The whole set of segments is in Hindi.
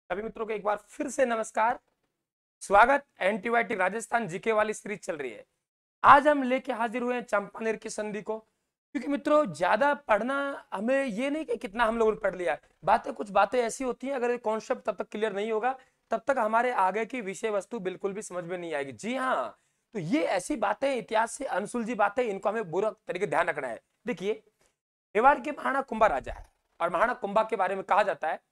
सभी मित्रों को एक बार फिर से नमस्कार, स्वागत। एंटीबायोटिक राजस्थान जीके वाली सीरीज चल रही है। आज हम लेके हाजिर हुए हैं चंपानेर की संधि को, क्योंकि मित्रों ज्यादा पढ़ना हमें ये नहीं कि कितना हम लोगों ने पढ़ लिया। कुछ बातें ऐसी होती हैं, अगर ये कॉन्सेप्ट तब तक क्लियर नहीं होगा तब तक हमारे आगे की विषय वस्तु बिल्कुल भी समझ में नहीं आएगी। जी हाँ, तो ये ऐसी बातें, इतिहास से अनसुलझी बातें, इनको हमें बुरा तरीके ध्यान रखना है। देखिए, मेवाड़ के महाराणा कुंभा राजा है, और महाराणा कुंभा के बारे में कहा जाता है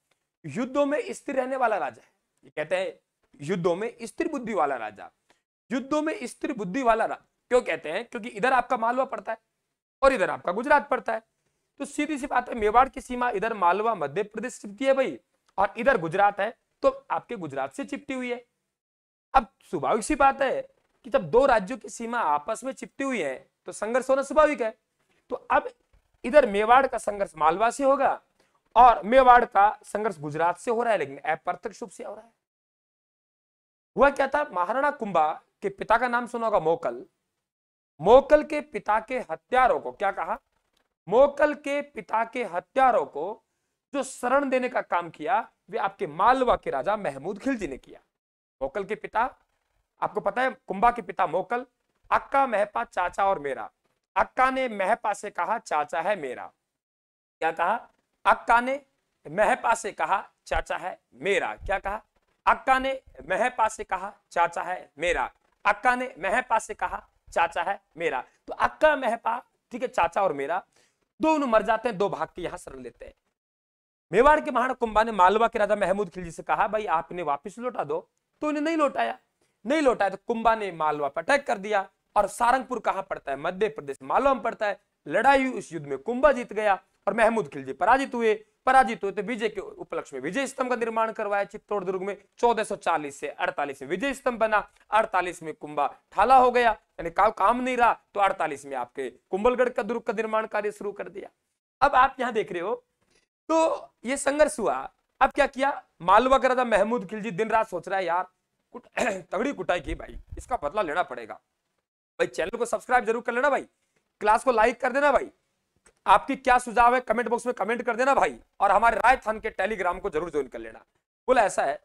युद्धों में स्थिर रहने वाला राजा है। ये कहते हैं युद्धों में स्थिर बुद्धि वाला राजा। युद्धों में स्थिर बुद्धि वाला राजा क्यों कहते हैं? क्योंकि इधर आपका मालवा पड़ता है और इधर आपका गुजरात पड़ता है। तो सीधी सी बात है, मेवाड़ की सीमा इधर मालवा मध्य प्रदेश चिपटी है भाई, और इधर गुजरात है, तो आपके गुजरात से चिपटी हुई है। अब स्वाभाविक सी बात है कि जब दो राज्यों की सीमा आपस में चिपटी हुई है तो संघर्ष होना स्वाभाविक है। तो अब इधर मेवाड़ का संघर्ष मालवा से होगा और मेवाड़ का संघर्ष गुजरात से हो रहा है, लेकिन अप्रत्यक्ष रूप से हो रहा है। हुआ क्या था, महाराणा कुंभा के पिता का नाम सुना होगा मोकल। मोकल के पिता के हत्यारों को क्या कहा? मोकल के पिता के हत्यारों को जो शरण देने का काम किया वे आपके मालवा के राजा महमूद खिलजी ने किया। मोकल के पिता, आपको पता है कुंभा के पिता मोकल, अक्का महपा चाचा और मेरा। अक्का ने महपा से कहा चाचा है मेरा। क्या कहा? अक्का ने महपा से कहा चाचा है मेरा। क्या कहा? अक्का ने महपा से कहा चाचा है मेरा। अक्का ने महपा से कहा चाचा है मेरा। तो अक्का महपा, ठीक है, चाचा और मेरा दोनों मर जाते हैं, दो भाग के यहां शरण लेते हैं। मेवाड़ के महाराणा कुंभा ने मालवा के राजा महमूद खिलजी से कहा भाई आप इन्हें वापस लौटा दो, तो इन्हें नहीं लौटाया। नहीं लौटाया तो कुंभा ने मालवा पर अटैक कर दिया। और सारंगपुर कहां पड़ता है? मध्य प्रदेश, मालवा में पड़ता है। लड़ाई हुई, इस युद्ध में कुंभा जीत गया और महमूद खिलजी पराजित हुए। तो विजय के उपलक्ष्य में विजय स्तंभ का निर्माण करवाया चित्तौड़ दुर्ग में। 1440 से 48 में विजय स्तंभ बना। 48 में कुंभा ठाला हो गया, यानी काम नहीं रहा, तो 48 में आपके कुंभलगढ़ का दुर्ग का निर्माण कार्य शुरू कर दिया। अब आप यहां देख रहे हो, तो ये संघर्ष हुआ। अब क्या किया, मालवा का राजा महमूद खिलजी दिन रात सोच रहा है यार तगड़ी कुटाई की भाई, इसका बदला लेना पड़ेगा। भाई चैनल को सब्सक्राइब जरूर कर लेना भाई, क्लास को लाइक कर देना भाई, आपकी क्या सुझाव है कमेंट बॉक्स में कमेंट कर देना भाई, और हमारे राय थान के टेलीग्राम को जरूर ज्वाइन कर लेना। बोला ऐसा है,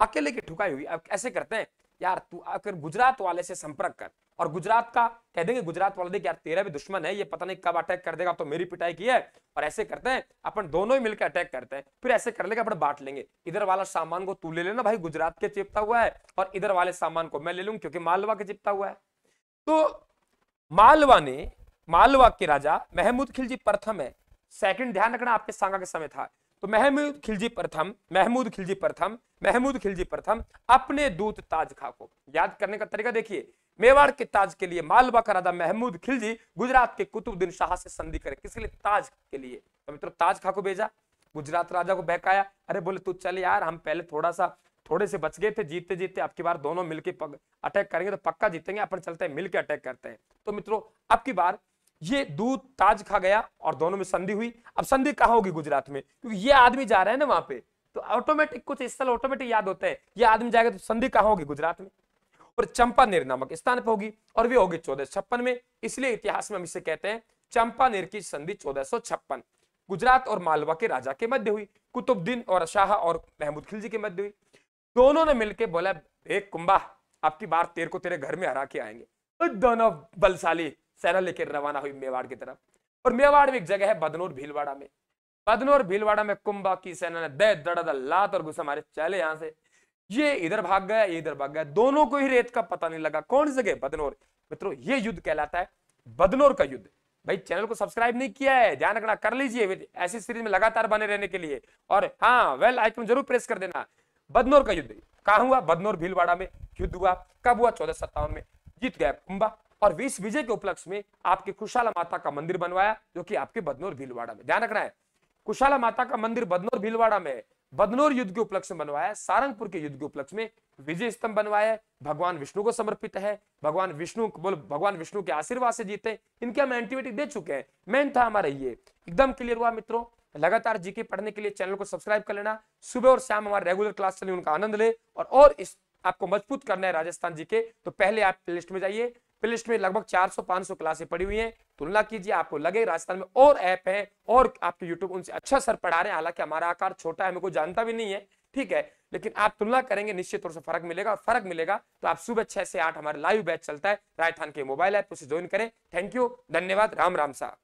अकेले की ठुकाई हुई। अब ऐसे करते हैं यार, तू आकर गुजरात वाले से संपर्क कर, और गुजरात का कह देंगे, गुजरात वाले देख यार तेरा भी दुश्मन है, ये पता नहीं कब अटैक कर देगा, तो मेरी पिटाई की है। और ऐसे करते हैं अपन दोनों ही मिलकर अटैक करते हैं, फिर ऐसे कर लेंगे अपन बांट लेंगे। इधर वाला सामान को तू ले लेना भाई, गुजरात के चिपटा हुआ है, और इधर वाले सामान को मैं ले लूंगा क्योंकि मालवा के चिपटा हुआ है। तो मालवा के राजा महमूद खिलजी प्रथम है, सेकंड ध्यान रखना आपके सांगा के समय था। तो महमूद खिलजी प्रथम अपने दूत ताज खा को, याद करने का तरीका देखिए, मेवाड़ के ताज के लिए मालवा का राजा महमूद खिलजी गुजरात के कुतुबुद्दीन शाह से संधि करे, किसके लिए? ताज के लिए। तो मित्रों ताज खा को भेजा, गुजरात राजा को बहकाया, अरे बोले तू चल यार, हम पहले थोड़े से बच गए थे, जीतते जीतते अब की बार दोनों मिलकर अटैक करेंगे तो पक्का जीतेंगे, अपन चलते हैं मिलकर अटैक करते हैं। तो मित्रों अब की बार ये दूध ताज खा गया और दोनों में संधि हुई। अब संधि कहां होगी? गुजरात में, क्योंकि ये आदमी जा रहा है ना वहां पे, तो ऑटोमेटिक कुछ स्थल ऑटोमेटिक याद होते हैं। ये आदमी जाएगा तो संधि कहां होगी? गुजरात में, और चंपानेर नामक स्थान पर होगी, और वे होगी 1456 में। इसलिए इतिहास में हम इसे कहते हैं चंपानेर की संधि 1456। गुजरात और मालवा के राजा के मध्य हुई, कुतुबुद्दीन और शाह और महमूद खिलजी के मध्य हुई। दोनों ने मिलकर बोला एक कुंभा, आपकी बार तेरे को तेरे घर में हरा के आएंगे। तो दोनों बलशाली सेना लेकर रवाना हुई मेवाड़ की तरफ। और मेवाड़ में एक जगह है बदनौर भीलवाड़ा में। बदनौर भीलवाड़ा में कुंभा की सेना ने दे दड़ा लात और घुसा मारे, चले यहां से। ये इधर भाग गया, ये इधर भाग गया, दोनों को ही रेत का पता नहीं लगा। कौन सी जगह? बदनौर। मित्रों ये युद्ध कहलाता है बदनौर का युद्ध। भाई चैनल को सब्सक्राइब नहीं किया है, ध्यान रखना, कर लीजिए ऐसी सीरीज में लगातार बने रहने के लिए। और हाँ, वेल आइकन जरूर प्रेस कर देना। बदनौर का युद्ध कहां हुआ? बदनौर भीलवाड़ा में युद्ध हुआ। कब हुआ? 1457 में। जीत गया कुंभा, और इस विजय के उपलक्ष्य में आपकी कुशाला माता का मंदिर बनवाया, जो कि आपके बदनौर भीलवाड़ा में। ध्यान रखना है, कुशाला माता का मंदिर बदनौर भीलवाड़ा में बदनौर युद्ध के उपलक्ष्य में बनवाया। सारंगपुर के युद्ध के उपलक्ष्य में विजय स्तंभ बनवाया, भगवान विष्णु को समर्पित है। भगवान विष्णु के आशीर्वाद से जीते। इनके हम एंटीबायोटिक दे चुके हैं। मेन था हमारा ये, एकदम क्लियर हुआ मित्रों। लगातार जीके पढ़ने के लिए चैनल को सब्सक्राइब कर लेना। सुबह और शाम हमारे रेगुलर क्लास चले, उनका आनंद ले। और इस आपको मजबूत करना है राजस्थान जीके, तो पहले आप प्लेलिस्ट में जाइए। प्लेलिस्ट में लगभग 400-500 क्लासें पड़ी हुई हैं, तुलना कीजिए, आपको लगे राजस्थान में और ऐप है और आपके यूट्यूब उनसे अच्छा सर पढ़ा रहे हैं। हालांकि हमारा आकार छोटा है, हमें कोई जानता भी नहीं है, ठीक है, लेकिन आप तुलना करेंगे निश्चित तौर से फर्क मिलेगा, और फर्क मिलेगा तो आप सुबह 6 से 8 हमारे लाइव बैच चलता है राजस्थान के मोबाइल ऐप, उसे ज्वाइन करें। थैंक यू, धन्यवाद, राम राम सा।